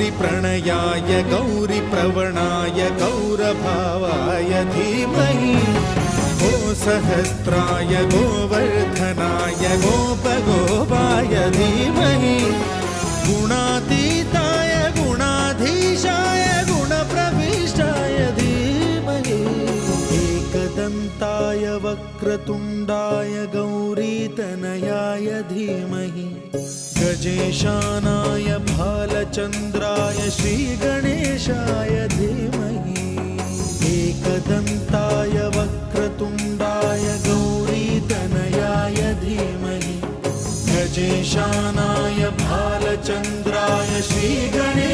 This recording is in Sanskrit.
गौरीप्रणयाय गौरीप्रवणाय गौरभावाय धीमहि गोसहस्राय गोवर्धनाय गोपगोपाय धीमहि गुणातीताय गुणाधीशाय गुणप्रविष्टाय धीमहि एकदन्ताय वक्रतुण्डाय गौरीतनयाय धीमहि गजेशानाय भालचन्द्राय श्रीगणेशाय धीमहि एकदन्ताय वक्रतुण्डाय गौरीतनयाय धीमहि गजेशानाय भालचन्द्राय श्रीगणेशाय